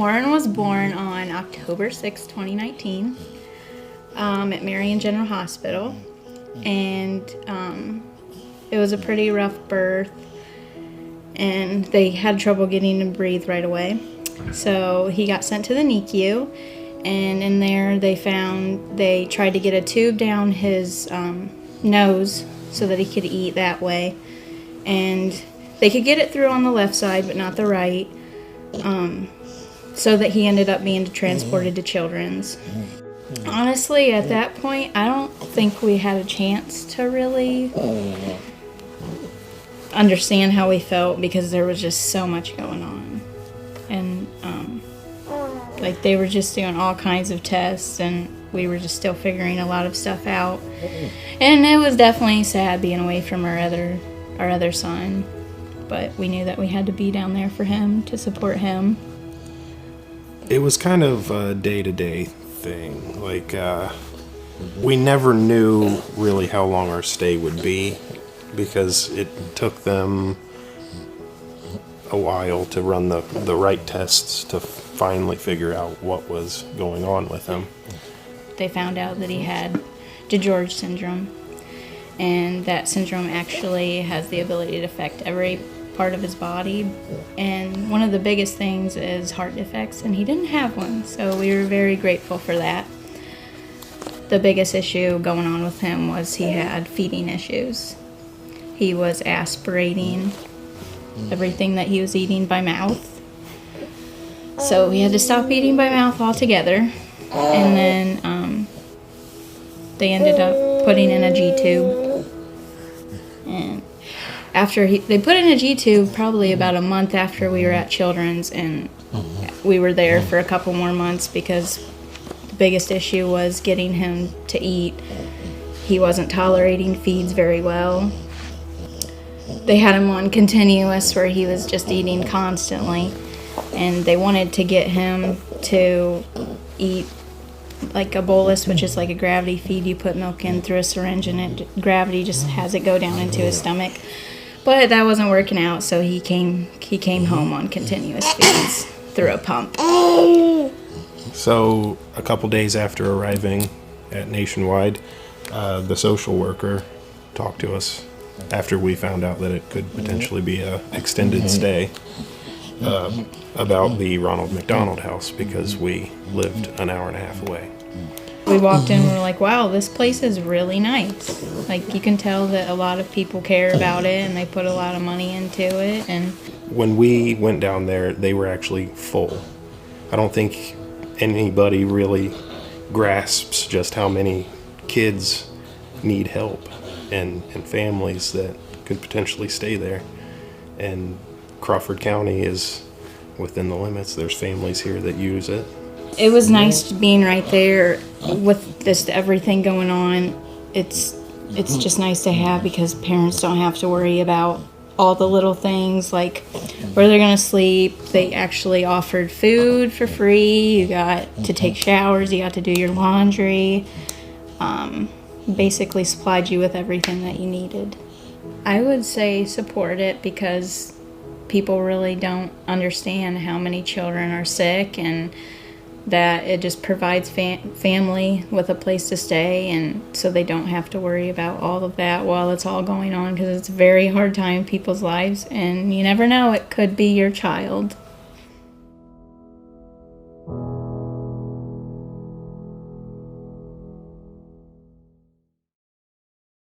Warren was born on October 6, 2019, at Marion General Hospital, and it was a pretty rough birth, and they had trouble getting him to breathe right away. So he got sent to the NICU, and in there they tried to get a tube down his nose so that he could eat that way, and they could get it through on the left side but not the right, so that he ended up being transported to Children's. Honestly, at that point, I don't think we had a chance to really understand how we felt, because there was just so much going on. And like, they were just doing all kinds of tests, and we were just still figuring a lot of stuff out. And it was definitely sad being away from our other son, but we knew that we had to be down there for him, to support him. It was kind of a day-to-day thing. Like, we never knew really how long our stay would be, because it took them a while to run the right tests to finally figure out what was going on with him. They found out that he had DeGeorge syndrome, and that syndrome actually has the ability to affect every part of his body, and one of the biggest things is heart defects, and he didn't have one, so we were very grateful for that. The biggest issue going on with him was he had feeding issues. He was aspirating everything that he was eating by mouth, so we had to stop eating by mouth altogether. And then they ended up putting in a G-tube, and after they put in a G-tube probably about a month after we were at Children's, and we were there for a couple more months because the biggest issue was getting him to eat. He wasn't tolerating feeds very well. They had him on continuous, where he was just eating constantly, and they wanted to get him to eat like a bolus, which is like a gravity feed. You put milk in through a syringe, and gravity just has it go down into his stomach. But that wasn't working out, so he came home on continuous feeds through a pump. So a couple days after arriving at Nationwide, the social worker talked to us after we found out that it could potentially be an extended stay, about the Ronald McDonald House, because we lived an hour and a half away. We walked in and we were like, wow, this place is really nice. Like, you can tell that a lot of people care about it, and they put a lot of money into it. And when we went down there, they were actually full. I don't think anybody really grasps just how many kids need help, and families that could potentially stay there. And Crawford County is within the limits. There's families here that use it. It was nice being right there with just everything going on. It's just nice to have, because parents don't have to worry about all the little things, like where they're going to sleep. They actually offered food for free. You got to take showers. You got to do your laundry. Basically supplied you with everything that you needed. I would say support it, because people really don't understand how many children are sick, and that it just provides family with a place to stay, and so they don't have to worry about all of that while it's all going on, because it's a very hard time in people's lives, and you never know, it could be your child.